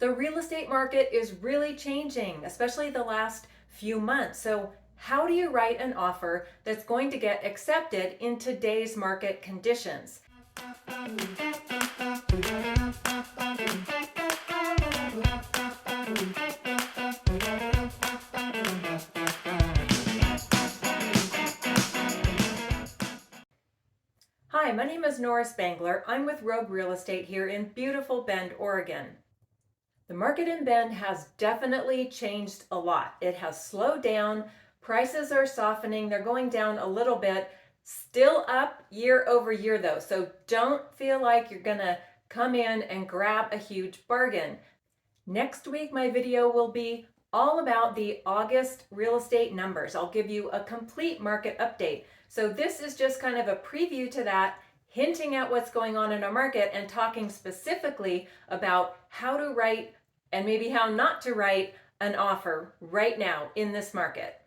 The real estate market is really changing, especially the last few months. So how do you write an offer that's going to get accepted in today's market conditions? Hi, my name is Nora Spangler. I'm with Rogue Real Estate here in beautiful Bend, Oregon. The market in Bend has definitely changed a lot. It has slowed down. Prices are softening. They're going down a little bit. Still up year over year though. So don't feel like you're gonna come in and grab a huge bargain. Next week, my video will be all about the August real estate numbers. I'll give you a complete market update. So this is just kind of a preview to that, hinting at what's going on in our market and talking specifically about how to write and maybe how not to write an offer right now in this market.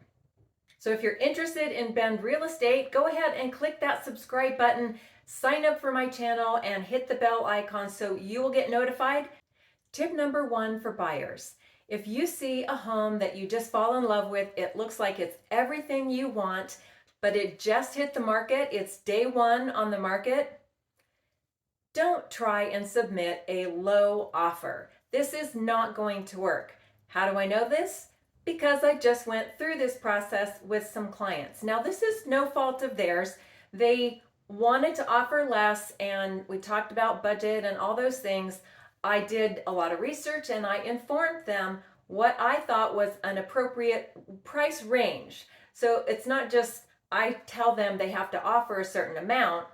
So if you're interested in Bend Real Estate, go ahead and click that subscribe button, sign up for my channel, and hit the bell icon so you will get notified. Tip number one for buyers. If you see a home that you just fall in love with, it looks like it's everything you want, but it just hit the market, it's day one on the market, don't try and submit a low offer. This is not going to work. How do I know this? Because I just went through this process with some clients. Now, this is no fault of theirs. They wanted to offer less, and we talked about budget and all those things. I did a lot of research and I informed them what I thought was an appropriate price range. So it's not just I tell them they have to offer a certain amount,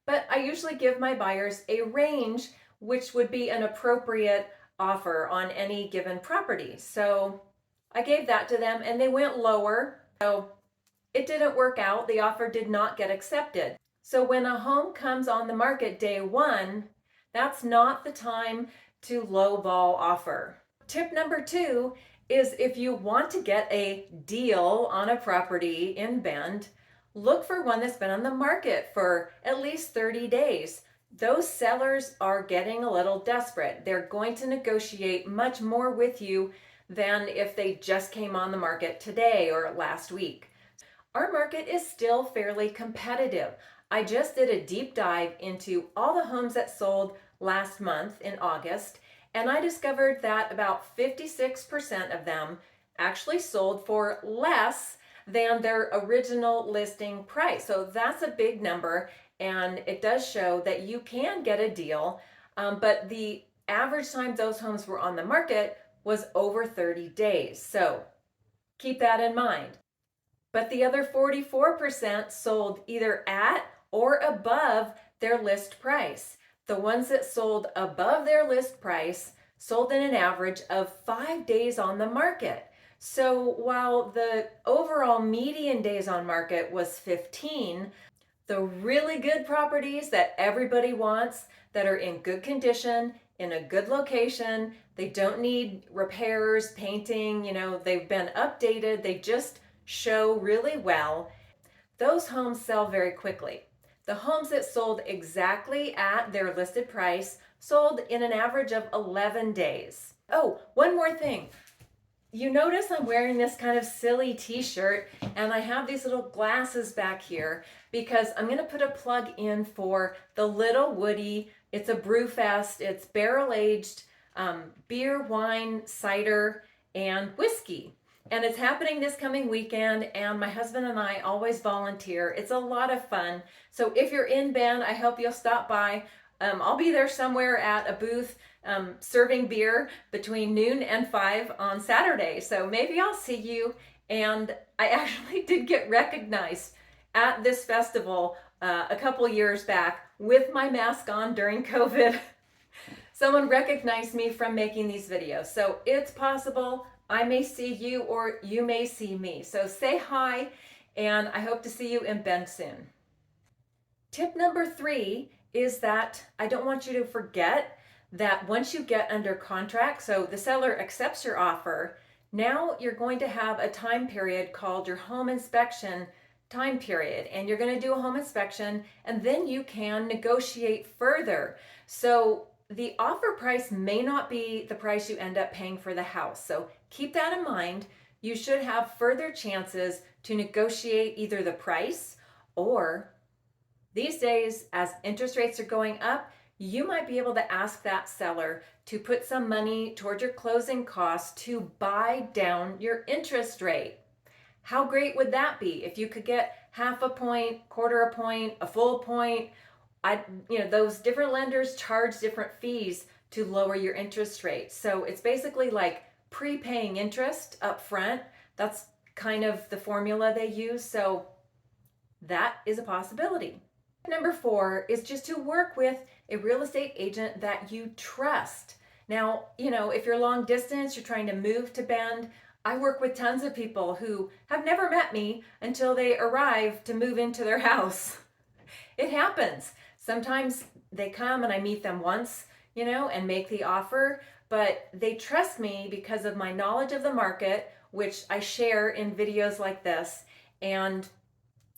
but I usually give my buyers a range which would be an appropriate offer on any given property. So I gave that to them and they went lower. So it didn't work out. The offer did not get accepted. So when a home comes on the market day one, that's not the time to lowball offer. Tip number two is if you want to get a deal on a property in Bend, look for one that's been on the market for at least 30 days. Those sellers are getting a little desperate. They're going to negotiate much more with you than if they just came on the market today or last week. Our market is still fairly competitive. I just did a deep dive into all the homes that sold last month in August, and I discovered that about 56% of them actually sold for less than their original listing price. So that's a big number, and it does show that you can get a deal, but the average time those homes were on the market was over 30 days. So keep that in mind. But the other 44% sold either at or above their list price. The ones that sold above their list price sold in an average of 5 days on the market. So while the overall median days on market was 15, the really good properties that everybody wants, that are in good condition, in a good location, they don't need repairs, painting, they've been updated, they just show really well, those homes sell very quickly. The homes that sold exactly at their listed price sold in an average of 11 days. Oh, one more thing. You notice I'm wearing this kind of silly t-shirt and I have these little glasses back here because I'm going to put a plug in for the Little Woody. It's a brewfest. It's barrel-aged beer, wine, cider, and whiskey. And it's happening this coming weekend, and my husband and I always volunteer. It's a lot of fun. So if you're in Bend, I hope you'll stop by. I'll be there somewhere at a booth serving beer between noon and 5 on Saturday. So maybe I'll see you. And I actually did get recognized at this festival a couple years back with my mask on during COVID. Someone recognized me from making these videos. So it's possible I may see you or you may see me. So say hi, and I hope to see you in Bend soon. Tip number 3 is that I don't want you to forget that once you get under contract, so the seller accepts your offer, now you're going to have a time period called your home inspection time period, and you're going to do a home inspection, and then you can negotiate further. So the offer price may not be the price you end up paying for the house. So keep that in mind. You should have further chances to negotiate either the price, or these days, as interest rates are going up, you might be able to ask that seller to put some money toward your closing costs to buy down your interest rate. How great would that be if you could get half a point, quarter a point, a full point? Those different lenders charge different fees to lower your interest rate. So it's basically like prepaying interest up front. That's kind of the formula they use. So that is a possibility. Number 4 is just to work with a real estate agent that you trust. Now, if you're long distance, you're trying to move to Bend, I work with tons of people who have never met me until they arrive to move into their house. It happens. Sometimes they come and I meet them once, and make the offer, but they trust me because of my knowledge of the market, which I share in videos like this. And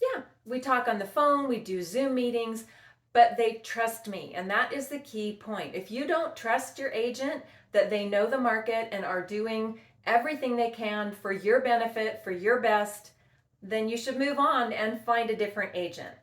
yeah, we talk on the phone, we do Zoom meetings, but they trust me. And that is the key point. If you don't trust your agent that they know the market and are doing everything they can for your benefit, for your best, then you should move on and find a different agent.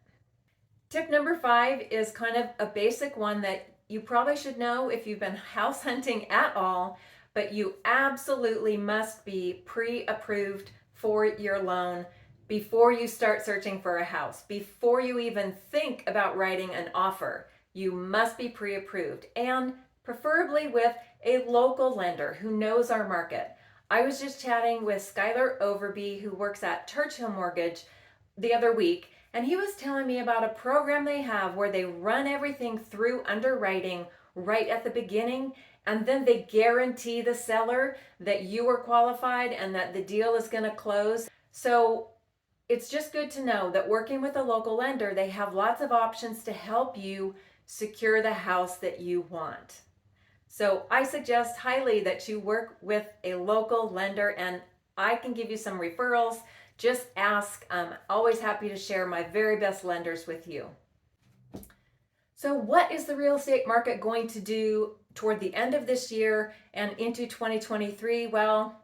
Tip number 5 is kind of a basic one that you probably should know if you've been house hunting at all, but you absolutely must be pre-approved for your loan before you start searching for a house. Before you even think about writing an offer, you must be pre-approved, and preferably with a local lender who knows our market. I was just chatting with Skylar Overby, who works at Churchill Mortgage, the other week, and he was telling me about a program they have where they run everything through underwriting right at the beginning, and then they guarantee the seller that you are qualified and that the deal is going to close. So it's just good to know that working with a local lender, they have lots of options to help you secure the house that you want. So I suggest highly that you work with a local lender, and I can give you some referrals. Just ask. I'm always happy to share my very best lenders with you. So what is the real estate market going to do toward the end of this year and into 2023? Well,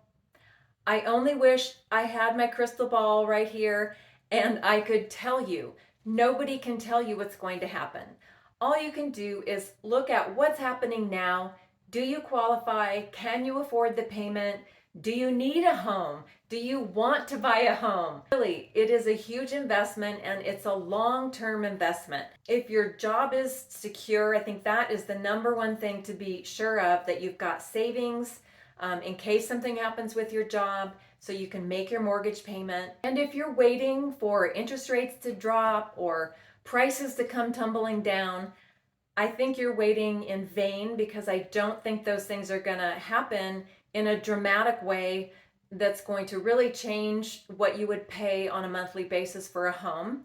I only wish I had my crystal ball right here and I could tell you. Nobody can tell you what's going to happen. All you can do is look at what's happening now. Do you qualify? Can you afford the payment? Do you need a home? Do you want to buy a home? Really, it is a huge investment, and it's a long-term investment. If your job is secure, I think that is the number one thing to be sure of, that you've got savings in case something happens with your job, so you can make your mortgage payment. And if you're waiting for interest rates to drop or prices to come tumbling down, I think you're waiting in vain, because I don't think those things are going to happen in a dramatic way that's going to really change what you would pay on a monthly basis for a home.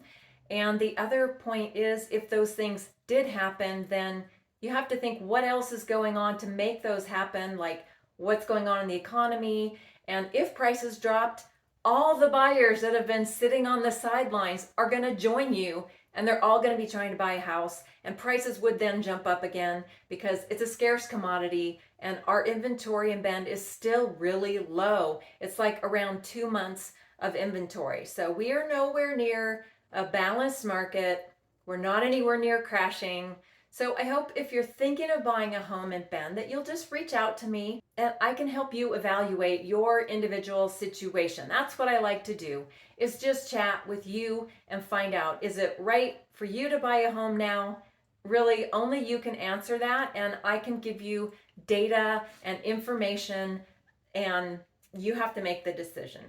And the other point is, if those things did happen, then you have to think what else is going on to make those happen, like what's going on in the economy. And if prices dropped, all the buyers that have been sitting on the sidelines are going to join you, and they're all going to be trying to buy a house, and prices would then jump up again because it's a scarce commodity, and our inventory in Bend is still really low. It's like around 2 months of inventory. So we are nowhere near a balanced market. We're not anywhere near crashing. So I hope if you're thinking of buying a home in Bend that you'll just reach out to me and I can help you evaluate your individual situation. That's what I like to do, is just chat with you and find out, is it right for you to buy a home now? Really, only you can answer that, and I can give you data and information, and you have to make the decision.